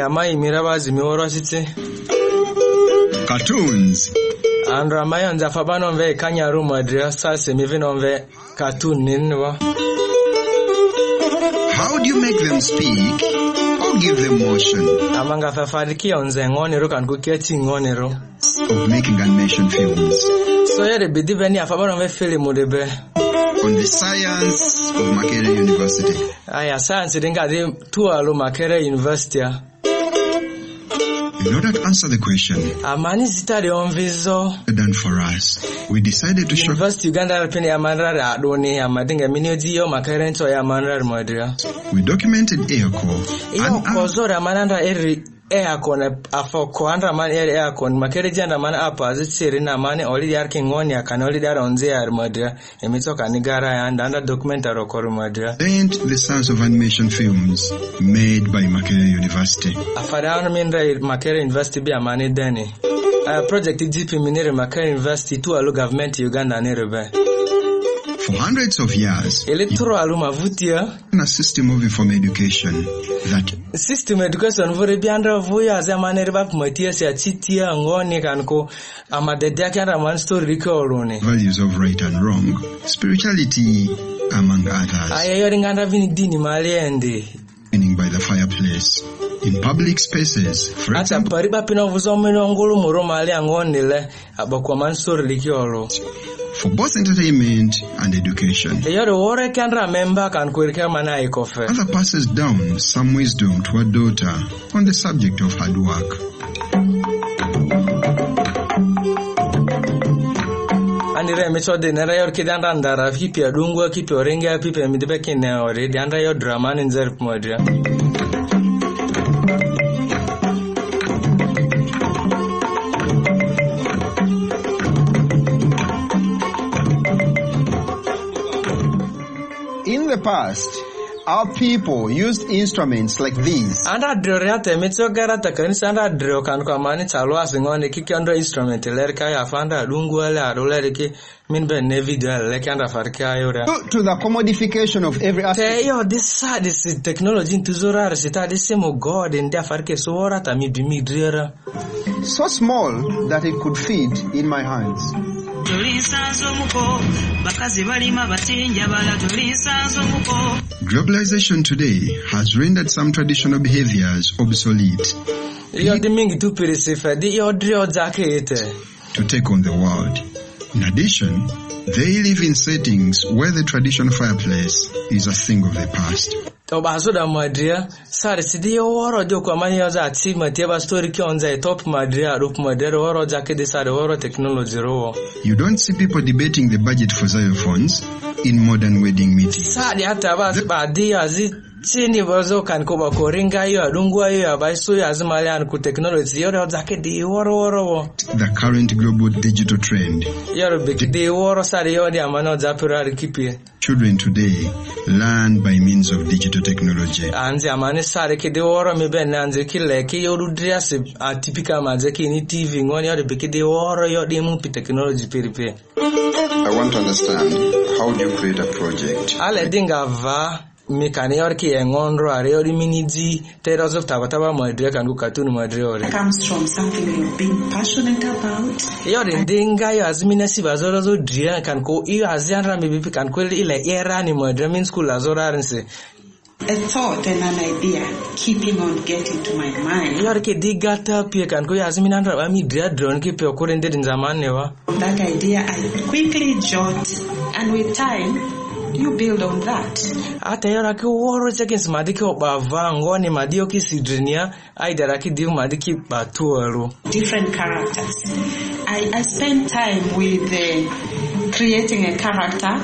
Ramai Mirabazi Miorosity Cartoons. And Ramayan Zafabanon Ve Kanya Room address Semivin Ve cartoon Ninwa. How do you make them speak or give them motion? Amanga Fafariki on Zengonero and Guketing Onero Of making animation films. So yeah, the Bidivani Afabanon Ve film would be on the science of Makerere University. Aya science dinga di tualo Makerere University. In order to answer the question, Amani zitari onvizo. Done for us, we decided to show University Uganda peni amanra adoni amadinga miniodio Makerere to amanra modria. We documented aircore. Iyo kozora amanra eri aircon afoko andra man aircon Makerere janda man apa zitsiri na mane oli yarki ngoni akanoli dar onze yar modria emitoka nigara and under documentary okoro modria. And the science of animation films made by Makerere University. Afadana minra Makerere University bi amani deni. Project GP minere Makerere University to alo government Uganda nerebe. For hundreds of years, electoral mavutia a system of informal education that system education vore biandra voya zamane reba kumatia sia chitia ngoni kanko amadede kana man story rikorone values of right and wrong, spirituality among others. Ayo ringanda vini dini maliende Meaning by the fireplace in public spaces. For example, pariba pina vuzomeno ngulu muro mali angonile abakwa man story rikorone for both entertainment and education. Other passes down some wisdom to a daughter on the subject of hard work. And the method in a rare kid and under a hippie, a dungo, keep your ring, people, and the back in already under your drama in Zerp Modria. In the past, our people used instruments like these. Anda driorate mitogara takanisa anda drio kan kwa mani chalwa singone kikando instrument lerka ya fanda lunguele arolereke minbe nevidel lekanda farka yora. To the commodification of every aspect. Yo, this technology into zorar sita this same god in der farke sora tamibimi driera. So small that it could fit in my hands. Globalization today has rendered some traditional behaviors obsolete. To take on the world. In addition, they live in settings where the traditional fireplace is a thing of the past. Tobazoda madria sare sidi woro jo kwa mani yaza achievement yaba story ki onza top madria rup madera woro jake de sare woro technology ro. You don't see people debating the budget for xylophones in modern wedding meetings. Sare hata baadhi azi chini wazo kan koba koringa yo adungwa yo abaiso ya azimali an ku technology yoro jake de woro. The current global digital trend. Yoro big de woro sare yodi amano japira kipi. Children today learn by means of digital technology. Anzi amane sare ke de woro mi ben anzi kile ke yoru drias atypical mazeki ni TV ngoni yoro big de woro yo de mu technology piripe. I want to understand, how do you create a project? Ale dinga va mikani yorki engondro areori miniji teros of tabataba modre kan cartoon modre ore. It comes from something you've been passionate about. Yori dinga yo azmina si bazoro zo dria kan ko iyo azianra mibipi kan ko ile era ni modre min school azora rense. A thought and an idea keeping on getting to my mind. Yorki digata pia kan ko azmina ndra ami dria drone ki pia korende din zamane wa. That idea I quickly jot, and with time you build on that. Ata yora ki woro seconds madiki obava ngoni madio ki sidrinia aidara ki diu madiki batuoro. Different characters. I spend time with creating a character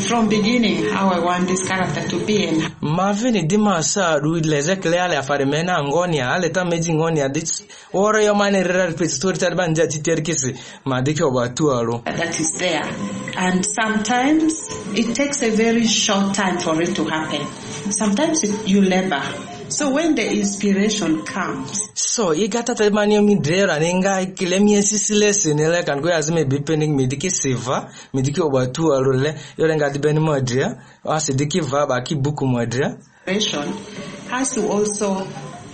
from beginning, how I want this character to be. And Mavini dima sa ru lezekle ale afaremena ngoni ale ta meji ngoni adich woro yo mane repeat story tarbanja titerkisi madiki obatuoro. That is there. And sometimes it takes a very short time for it to happen. Sometimes you labor. So when the inspiration comes, so igata tamanyo midrera ninga kilemi sisilesi nele kan go azime bipening midiki seva midiki obatu alole yorenga dibeni modria asidiki va ba ki buku modria inspiration has to also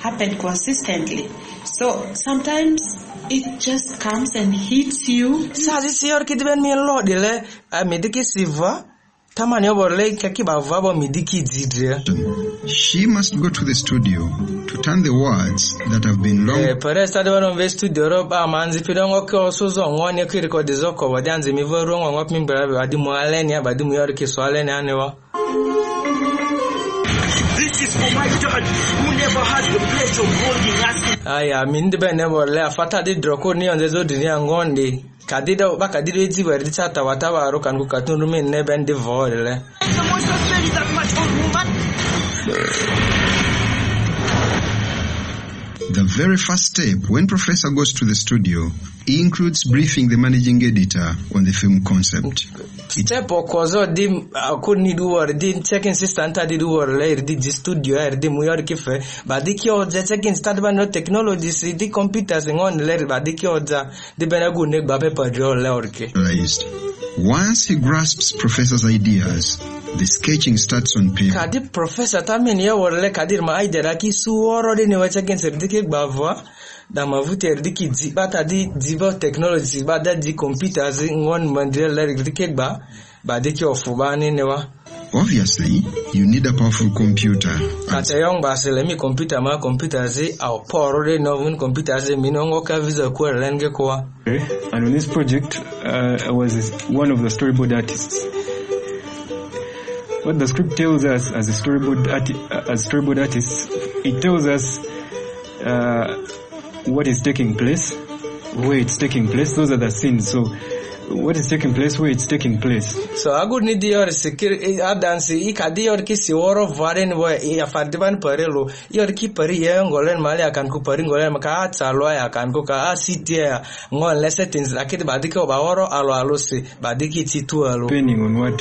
happen consistently. So sometimes it just comes and hits you. Sazi siyor kidben mi lo dile midiki siva tamani oborle kakiba vabo midiki didre. She must go to the studio to turn the words that have been long. Pare study one of the studio roba manzi pidongo ko sozo ngone ku record zoko wadanze mi voro ngop mi brabe adi mo aleni abadi mu yorki so aleni anewa. This is for my dad who never had the pleasure of holding us. Aya minde be never le afata di droko ni onze zo dini ngonde kadida bakadiro ezi werdi chata wataba ro kan ku katunu min ne ben de vorele. The most of that much old woman. The very first step when Professor goes to the studio includes briefing the managing editor on the film concept. Step okozo dim akuni duwar dim checking assistant adi duwar le di studio di muyor kife badiki oja checking start ban no technologies di computers ngon le badiki oja di benagu ne gba paper draw le orke. Once he grasps Professor's ideas, the sketching starts on paper. Kadi Professor tamen ya worle kadir ma idea ki suoro de ne wacha ken serdike gbava da mavute erdiki di bata di divo technology bada di computers ngon mandre le erdike gba badiki ofubani newa. Obviously, you need a powerful computer. Kata young baselemi computer ma computers au porore novun computers minongo ka visa kwa lenge kwa. And on this project, I was one of the storyboard artists. What the script tells us as a storyboard artists, it tells us what is taking place, where it's taking place. Those are the scenes. So what is taking place, where it's taking place. So I would need your security adansi ikadi your kisi woro varen wa ya fardiban parelo your kipari ngolen mali akan ku pari ngolen maka tsalo ya kan ku ka sitia ngol le settings akiti badiki obaworo alo si badiki titu alo depending on what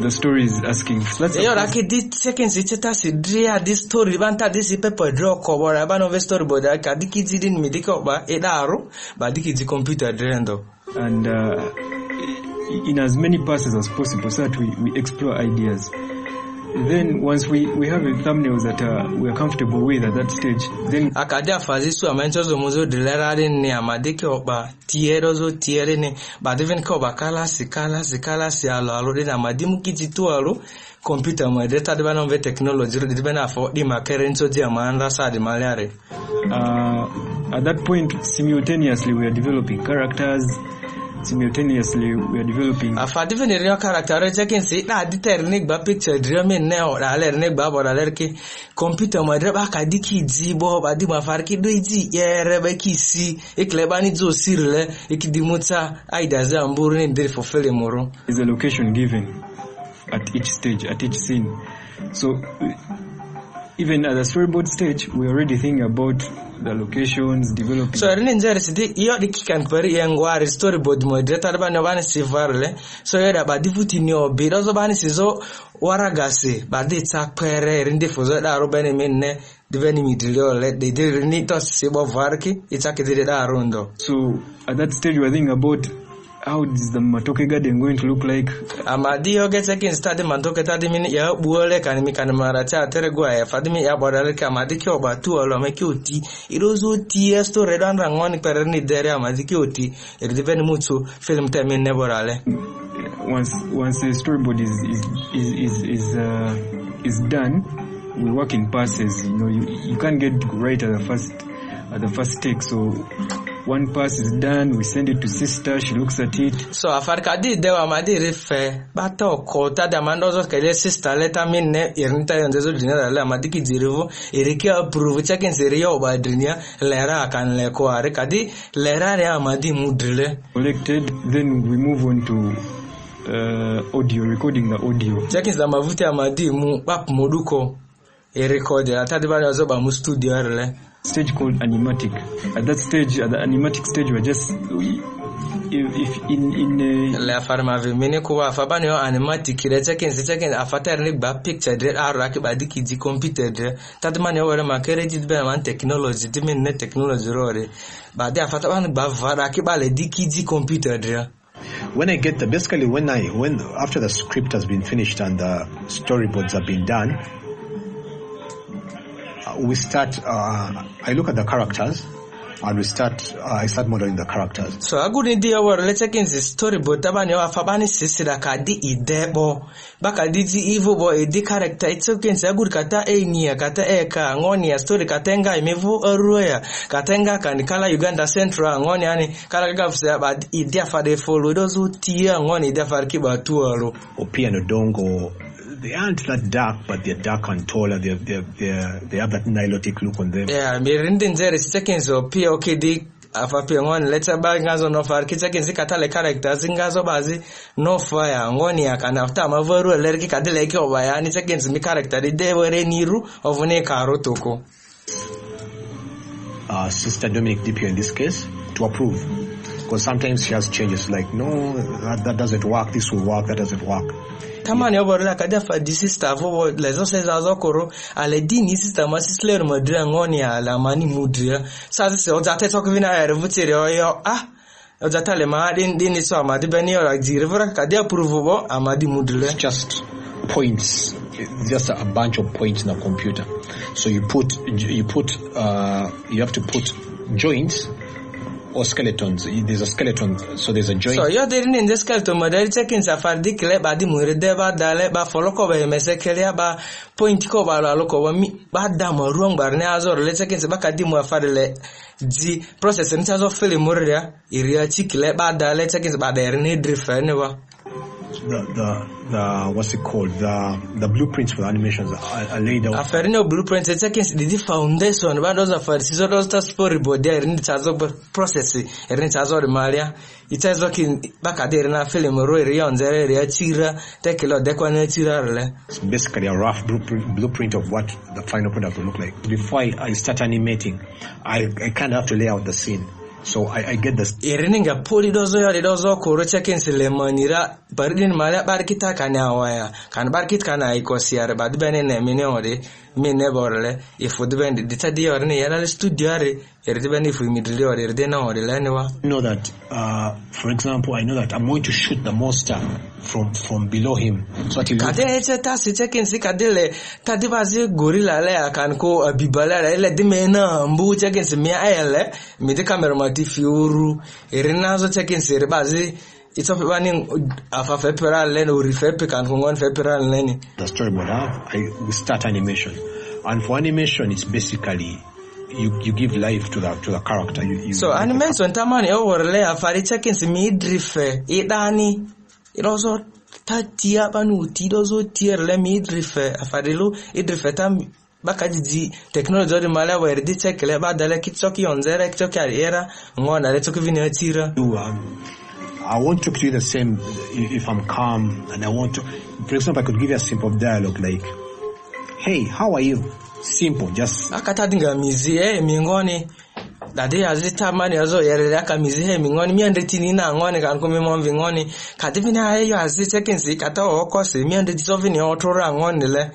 the story is asking. Yo like this seconds it tas dria this story banta this paper draw cover abano ve storyboard akadiki didn't midiko ba edaro badiki di computer drendo. And in as many passes as possible so that we explore ideas. Then once we have a thumbnail that we are comfortable with at that stage, then akaja fazisu amenchozo muzo dilerare ni amadike oba tierozo tiere ne but even ko bakala sikala si alo de amadimu kititu alo computer mo data de banon ve technology de bena for di makerenzo di amanda sa de malare. At that point simultaneously we are developing characters. Simultaneously we are developing afadive ne real character checking say da determine gba picture dream ne o daler ne gba bodaler ke computer mo dreba kadiki zibo badi ma farki do iji yere ba kisi eklebani zo sirle ekidimota aida za mburu ne der for fele moro is a location given at each stage, at each scene. So even at the storyboard stage we already think about the locations, developing. So Renzer sidi iyo dikikan kwari yangwari storyboard moderator bana bana sivarle so yada badivuti ni obi ozo bana sizo waragase badi takpere rinde fozo da robene menne diveni midilio let they did need to sibo varki itakidire da rondo. So at that stage we are thinking about how is the Matoke garden going to look like? Amadi yoge checking study Matoke tadimini ya buole kanimi kanimaracha teregwa ya fadimi ya bodale kamadi ki oba tu alo meki oti irozo ti esto redanda ngoni perni dere amadi ki oti ediveni mutu film temin neborale. Once the storyboard is done, we work in passes. You know, you can't get right at the first take. So one pass is done, we send it to sister, she looks at it. So afarka di dewa madi refe bato kota da mandozo kele sister leta minne irinta yondezo dinera le amadiki dirivo iriki approve checking serio obadrinia lera kan le ko are kadi lera re amadi mudrile collected. Then we move on to audio, recording the audio. Checking za mavuti amadi mu pap moduko e record atadi bana zoba mu studio arle stage called animatic. At that stage, at the animatic stage, we're just if in la farma ve mene ko wa fa bana yo animatic re checking afatar ne ba picture de araki ba diki di computer de tadman yo wala makere jid be man technology de men ne technology rore ba de afata ban ba vara ki ba le diki di computer de. When I get basically when after the script has been finished and the storyboards have been done, we start. I look at the characters, and we start. I start modeling the characters. So a good idea were let's check in the story, but tabani wa fabani sisira kadi idebo. Baka didi evil boy di character. It's okay. So a good kata niya kata eka ngoni ya story katenga imevu aruya katenga kanikala Uganda Central ngoni ani kala gafse bad idea for the follow those who tia ngoni idea for kiba tualo. Opiano dongo. They aren't that dark, but they're dark and taller. They have that nilotic look on them. Yeah, me rindin zere checking so pia okay di afapi ngoni let's ba ngazo no far kicheke zikatale characters ngazo bazi no fire ngoni akana after mavaru lerki kadele ke obayani checking mi character di dewere niru ovune karotoko. Sister Dominic Dipio in this case to approve, because sometimes she has changes like no that doesn't work, this will work, that doesn't work. Tamani oborla kada fa di sister vo lezo seza zokoro ale dini sister ma sisler madra ngoni ala mani mudria sa se ozate tokvina ervutere oyo ozatale ma dini so amadi beni ora direvra kada approve bo amadi mudria. It's just points, just a bunch of points in a computer. So you have to put joints or skeletons. There's a skeleton, so there's a joint. So you're there in the skeleton model checking safari kile badi murideba dale ba foloko ba mesekelia ba point ko ba loko ba dama wrong bar ne azor le checking se ba kadimu afadele di process in terms of film muria iria chikile ba dale checking se ba der ne drift ne ba. The what's it called? The blueprints for the animations are laid out. After no blueprints, it's like the foundation. But those are for so those storyboard there in the chazo process. In the chazo Maria, it has looking back at there in a film. Roy on there, chira take a lot. It's basically a rough blueprint of what the final product will look like. Before I start animating, I kind of have to lay out the scene. So I get this. Irininga poli dozo koro checking selemanira baridin mala barkita kana waya kan barkit kana ikosiare bad benene minore mineborle if would bend the tadi or ne yala studio are beni if we middle or na or lenewa. Know that for example, I know that I'm going to shoot the monster from below him. So that kade tasi checking sikadele tadibazi gorilla le kan ko abibala le dimena mbu checking se mia ele mi de camera matifiuru irinazo checking se bazi it's of running afa fepera len or refep kan ngon fepera len. The storyboard we start animation, and for animation it's basically you give life to the character. So animation tamani overlay afari checking se midrife idani irozo tatia banu tidozo tierle midrife afarilu idrife tam bakajiji technology de mala where di check le ba dale kitsoki onzera kitsoki era ngona le tsoki vini atira. I won't talk to you the same if I'm calm, and I want to, for example, I could give you a simple dialogue like, hey, how are you? Simple, just akatadinga mizi mingoni dade azita mani azo yerele aka mizi mingoni mi andetini na ngoni kan ko mi momvi ngoni kadivina ayo azita kensi kata okose mi andeti sovini otora ngoni le.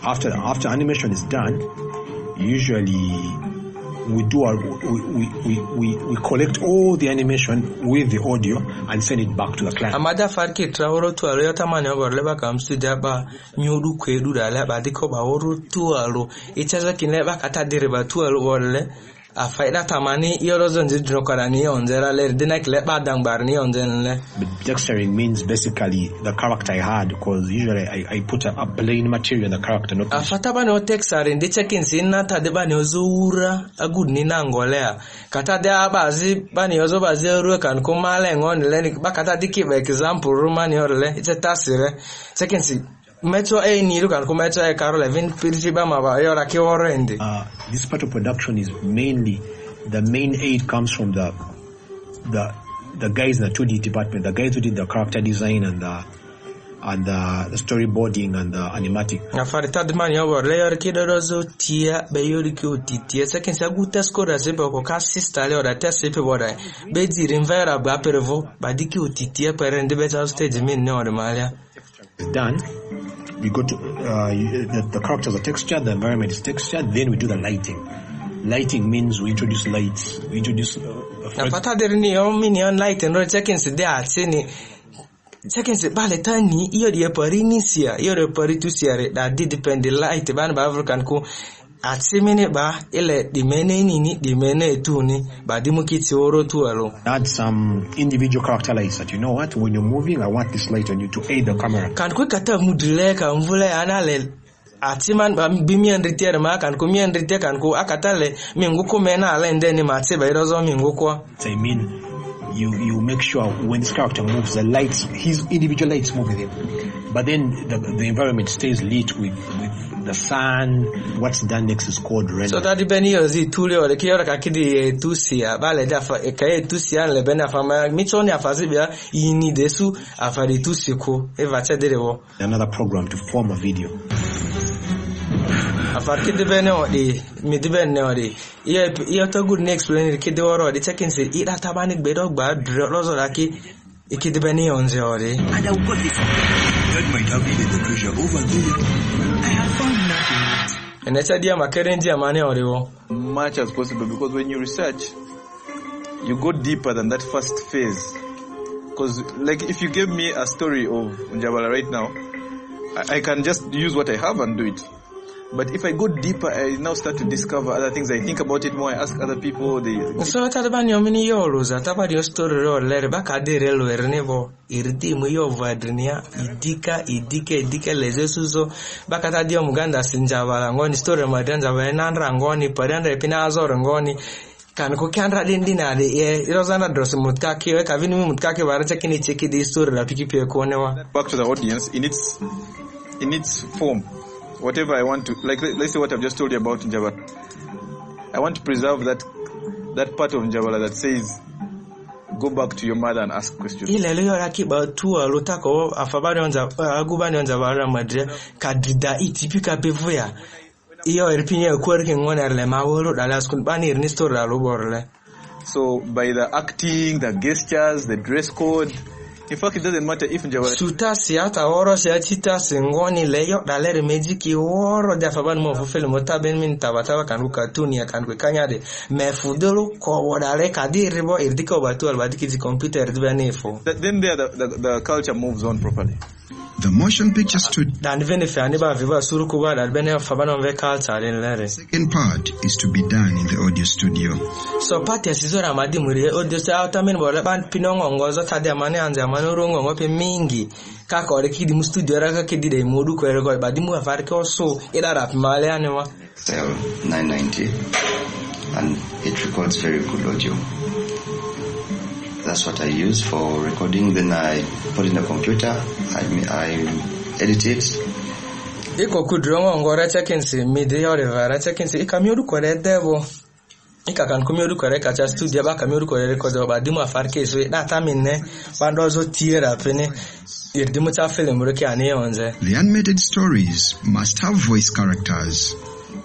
After animation is done, usually we collect all the animation with the audio and send it back to the client. Amada farki traoro tu alo tamani oborle ba kam studio ba nyudu kwedu dala ba diko ba oru tu alo ichaza kinle ba kata direba tu alo borle afaida tamani yorozo ndidro karani onzera le dinak le ba dangbarni onzenle. But texturing means basically the character I had, because usually I put a plain material in the character. Not afata ba no texturing de checking sinna tade ba ne ozura agud ni nangolea kata de abazi ba ne ozo bazi ru kan ko male ngon le ba kata diki ba example romani orle it's a tasire checking si metro ni kan ko metro Carol even principal ma ba yora ke orende. This part of production is mainly the main aid comes from the guys in the 2D department, the guys who did the character design and the storyboarding and the animatic. Afarita de man yobo layer kidozo tia be yori ki otitia second sa guta score sebe ko ka sister le ora test sebe boda be di rinvera ba pervo badiki otitia perende better stage min no de malia. Done. We go to the characters are textured, the environment is textured, then we do the lighting. Lighting means we introduce lights. We introduce Napata der ni o minion light and checking se de atsini Second se bale tani iyo di parini sia iyo de paritu sia da di depend light ban ba African ko atsimene ba ile di mene nini di mene tuni ba di mukiti oro tualo. Add some individual character lights that, you know what, when you're moving, I want this light on you to aid the camera. Kan ko kata mudile ka mvule anale atiman ba bimian ritiere ma kan ko mian ritiere kan ko akatale minguko mena ala ndeni matse ba irozo minguko. I mean, you make sure when this character moves, the lights, his individual lights move with him, but then the environment stays lit with the sun. What's done next is called render. So that depends on the tool or the kiora kakidi tusia bale da kae tusia le bena fama mitoni afazibia ini desu afari tusiko eva chederewo. Another program to form a video. Afar kid bene odi midibene odi iyo to good next explain kid oro di checking say ida tabani bedo gba lozo laki ikid bene onze odi. And I got this. That might have been the pressure over there. I have found nothing. And that's idea makerenji amane odi wo. Much as possible, because when you research, you go deeper than that first phase. Because like if you gave me a story of Njabala right now, I can just use what I have and do it. But if I go deeper, I now start to discover other things. I think about it more. I ask other people. So Taliban yomini yoluza tabadi yo story ro lere baka de relo ernevo irdi mu yo vadrinia idike lezesuzo baka ta dio muganda sinjabala ngoni story madanza wenandra ngoni padanda epina azor ngoni kan ko kandra dindina de e rozana dros mutkaki we kavini mutkaki baracha kini cheki the story la pikipe konewa. Back to the audience in its form. Whatever I want to, like let's say what I've just told you about Njabala. I want to preserve that part of Njabala that says, go back to your mother and ask questions. Ile leo rakiba tu alotako afabari onza agubani onza bara madre kadida itipika bevuya. Iyo erpinye kwerke ngone arle mawolo dala skun bani ernisto ralo borle. So by the acting, the gestures, the dress code, in fact, it doesn't matter if Njabala suta siata oro siachita singoni leyo dalere mejiki oro da fabani mo fufele motaben min tabatawa kanuka tunia kanwe kanyade mefudelo ko wodale kadiri bo irdiko batu albadiki di computer dbenefo. Then there the culture moves on properly. The motion picture studio. Dan second part is to be done in the audio studio. So part ya sizora madimuri audio studio tamen bola ban pinongo ngozo tade amane anza manurungo ngope mingi kaka orekidi mu studio raka kidi de modu ko erego badimu afarke oso ida rap male anwa Cell 990 and it records very good audio. That's what I use for recording. Then I put in the computer. I edit it. Iko kudrongo ngora chekensi media revara chekensi ikamyodu kore devo. Ika kan kumyodu kore kacha studio ba kamyodu kore record ba dimu afarke so data minne bandozo tiera pene irdimu cha film roke ane onze. The animated stories must have voice characters.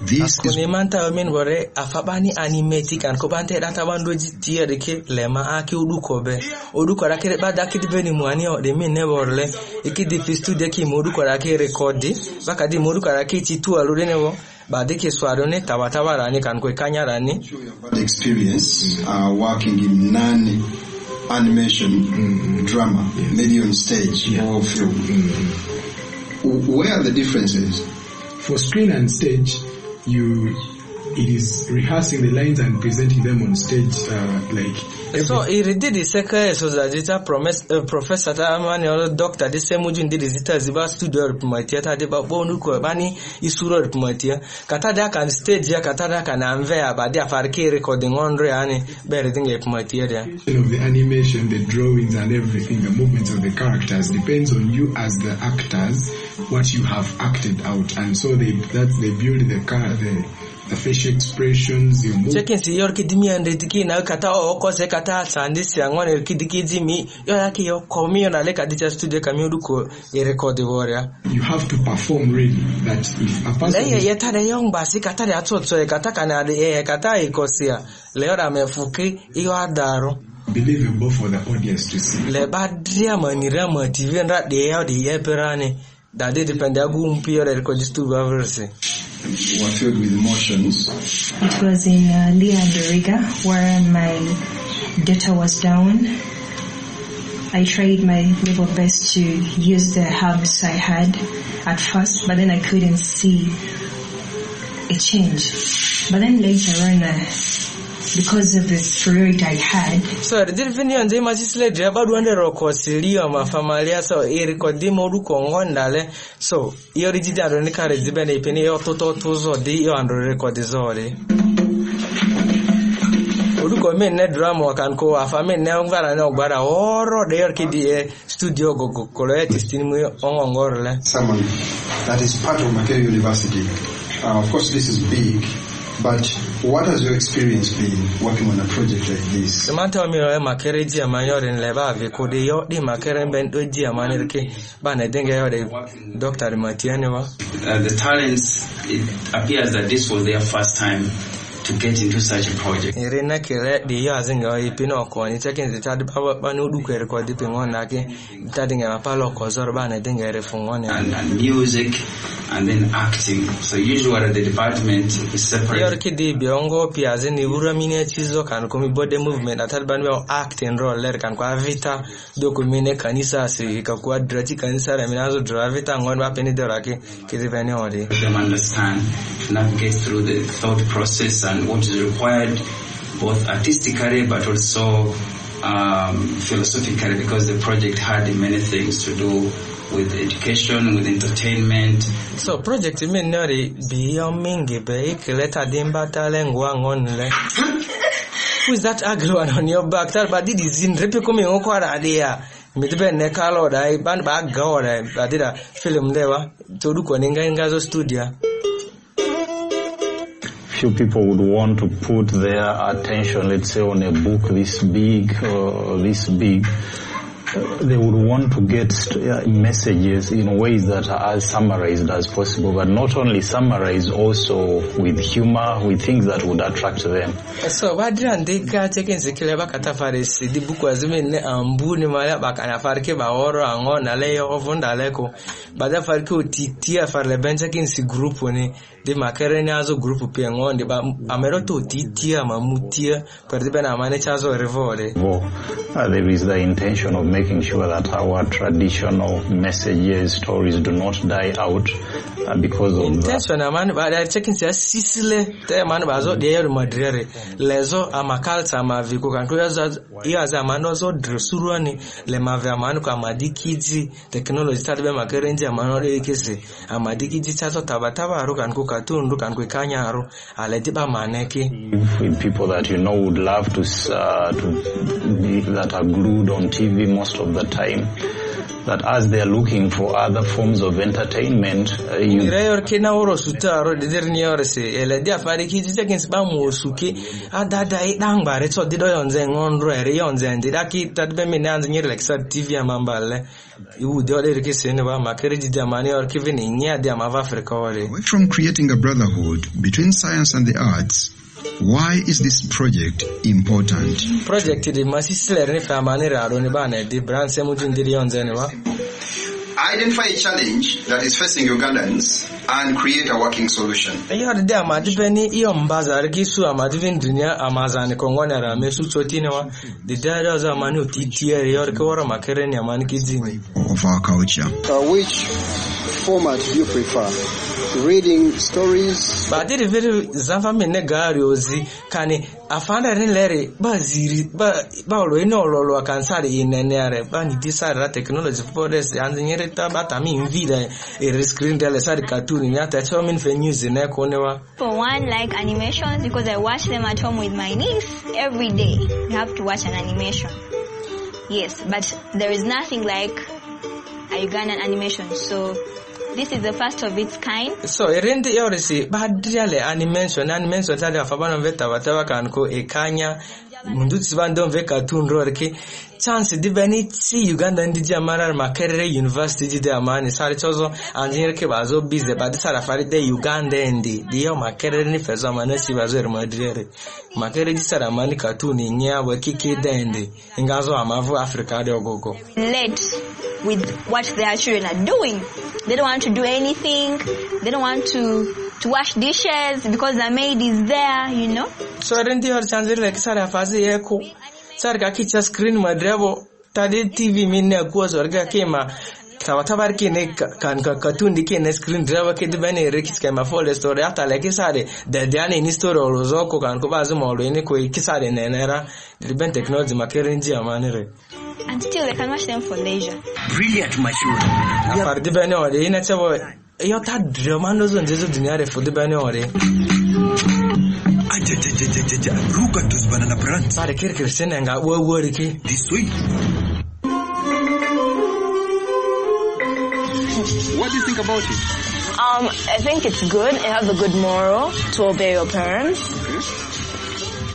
This is manta men bore afabani animatic and kobante data bandoji tiere ke lema aki udukobe udukora ke bada kidi beni muani o de min neborle ikidi studio ki modukora ke record bakadi modukora ke chitu alure newo bade ke swarone tabatawa rani kan ko kanyarani experience working in non-animation drama, maybe on stage or film. Where are the differences? For screen and stage, it is rehearsing the lines and presenting them on stage so he did the second so that professor tamani or doctor the same mujin did the ziba studio theater de bonu ko bani isuro matia katada kan stage ya katada kan anvea badi afarke recording on reani bereding matia there of the animation, the drawings and everything, the movements of the characters depends on you as the actors what you have acted out, and so they build the facial expressions, you move. Checking see your kidimi and the na kata o kose kata sandisi angone kidiki mi yo yake yo komi na leka dicha studio kamyodu ko record warrior. You have to perform really that if a person yeta de young basi kata de atotso kata kana de kata ikosia leo da mefuki iyo adaro believable for the audience to see. Le badria manira motive nda de ya de eperane that they depend agu mpio record studio verse. Were filled with emotions. It was in Lia and Riga where my data was down. I tried my level best to use the herbs I had at first, but then I couldn't see a change. But then later on, because of the spirit I had. So the definition they must let about one reconcilio ma familia so e ricordimo du congondale so io rigidato ne care di bene pene io toto di io andro recordisore. Uduko men ne drama kan ko afame ne ngara ne ogbara oro de yorki di studio go koloe testimony ongorle. Someone that is part of Makerere University. Of course this is big. But what has your experience been working on a project like this? Samantha mi o Makerere ji amanyo in leba ve ko de yo di Makerere ben do ji amanyo ke ba na denga yo de Dr. Matiani wa. The talents, it appears that this was their first time to get into such a project. Irena kere de yo azinga ipino ko ni checking the tad ba no du ko record pingo na ke tadinga ma palo ko zor ba na denga re fungone and music and then acting. So usually the department is separate. Yorki di biongo piaze ni ura mine chizo kan komi body movement atal banwe acting role ler kan kwa vita do komine kanisa si ka kwa drati kanisa re minazo dravita ngon ba peni dorake kizivene odi. Them understand, navigate through the thought process and what is required both artistically but also philosophically, because the project had many things to do with education, with entertainment. So project minori beyond mingi be keleta dimba talengwa ngonle. Who is that ugly one on your back? That bad is in repicumi okwara idea. Mitbe ne kalo dai ban ba gawara badira film lewa to do koninga ingazo studio. Few people would want to put their attention, let's say, on a book this big. They would want to get messages in ways that are as summarized as possible, but not only summarized, also with humor, with things that would attract them. So badira ndika cheke nzikile bakata farisi di buku azime ne ambuni mala bakana farke ba oro angona leyo ovunda leko bada farke utitia farle bencha kinsi group ni de Makerere ni azo group pia ngonde ba ameroto utitia mamutia perdibe na mane chazo revole. There is the intention of making sure that our traditional messages, stories do not die out because of intention man ba checking sia sisile te man bazo de yer madrere lezo amakalta maviko kanto yaza manozo dresurani le mavamanu kwa madikiji technology tadbe Makerere nje manore kese amadikiji chazo tabataba aruka nko katundu kanko kanyaro aletiba maneke with people that you know would love to be, that are glued on TV most of the time, that as they are looking for other forms of entertainment, Irayor kena oro sutaro dedirni orse ele dia fari kiji tekins ba mo suke adada idang bare so dido yonze ngondro ere yonze ndaki tadbe menanz nyir like sat TV amambale iwu de ore kese ne ba Makerere di amani or kevin nya de amava Africa ore. From creating a brotherhood between science and the arts, why is this project important? Project di masisler ne famani raro ne ba ne di brand semujun di yonze ne ba. Identify a challenge that is facing Ugandans and create a working solution. Iyo de amadibeni iyo mbaza rigisu amadivin dunia amazani kongona ra mesu chotine wa the dada za mani utitie yo rekora Makerere ni amani kizini of our culture. Which format do you prefer? Reading stories? But it very zanfa mene gari ozi kani afanda rinleri baziri ba lo ino lo akansari inenere ba ni disara technology for this and nyere tabata mi invida e screen tele sari cartoon ni ata cho min fe news ne konewa. For one, like animations, because I watch them at home with my niece every day. You have to watch an animation. Yes, but there is nothing like a Ugandan animation, so this is the first of its kind. So erende yorisi badriale animation tali afabana veta watawa kanko ekanya munduti bando ve cartoon rorke chance di beniti Uganda ndi jamara Makerere University di amani sari chozo anjire ke bazo bize badi sara fari de Uganda ndi dio Makerere ni fezo manesi bazo ermadrere Makerere di sara mani cartoon nya we kike dende ingazo amavu Africa de ogogo led with what their children are doing. They don't want to do anything. They don't want to wash dishes because the maid is there, you know. So erende yor chance like sara fazi eko sari ka kicha screen madrebo tadi TV minne ko zorga kema tabar kene kan cartoon dikene screen driver ke de bane rekis kema for the story ata like sare de dane ni story olozoko kan ko bazu mo lo ni ko ikisare nenera the ben technology makerenji amanere. And still they can watch them for leisure. Brilliant machine. Afar de bane ore ina chabo yo ta dramando zo nzezo dunyare for de bane ore. Look at those banana plants. Sare kirkirsen nga wo riki this way. What do you think about it? I think it's good. It has a good moral to obey your parents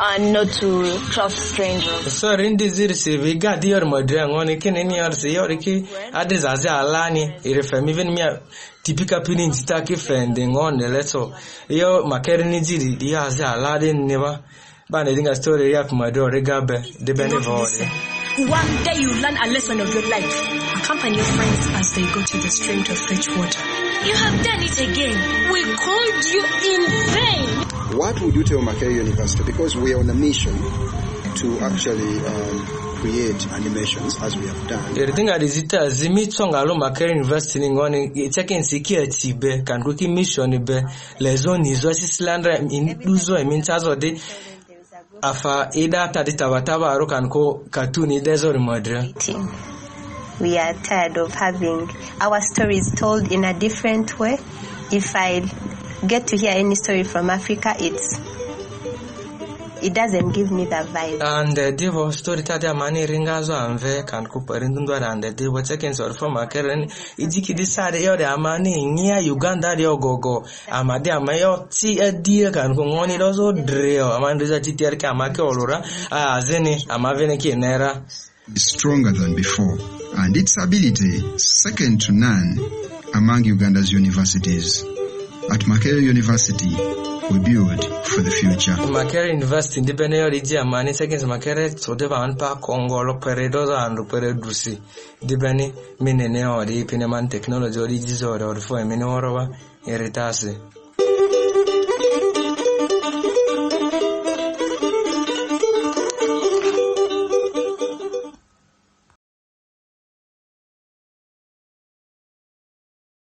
and not to trust strangers. So rindi ziri se vega dior modre ngone kene ni or se yoriki adizaze alani irefemi even me typical pinin staki friend ngone leso yo makerni ziri ya za alade neba bana dinga story ya kumado regabe de benevole. One day you learn a lesson of your life. Accompany your friends as they go to the stream to fetch water. You have done it again. We called you in vain. What would you tell Makerere University? Because we are on a mission to actually create animations as we have done. The thing that is it as Zimitsong alo Makerere University ngoni checking security be kan kuki mission be lezo nizo sislandra in duzo emintazo de afa ida taditabataba aro kan ko cartoon dezo remodre. We are tired of having our stories told in a different way. If I get to hear any story from Africa, it doesn't give me the vibe. And devo story tada mani ringazo anve kan ko parindundwa and devo checking sort from Makerere ijiki disade yo de amani nya Uganda de ogogo amade amayo ti edie kan ko ngoni dozo dreo amandiza titier ka make olora azene amavene kinera stronger than before, and its ability second to none among Uganda's universities. At Makerere University, we build for the future. Makerere University ndipene yo liji amani seconds Makerere so deva anpa Congo lo peredoza andu peredusi dipene minene ori pineman technology ori jizoro ori fo emene oroba eritase.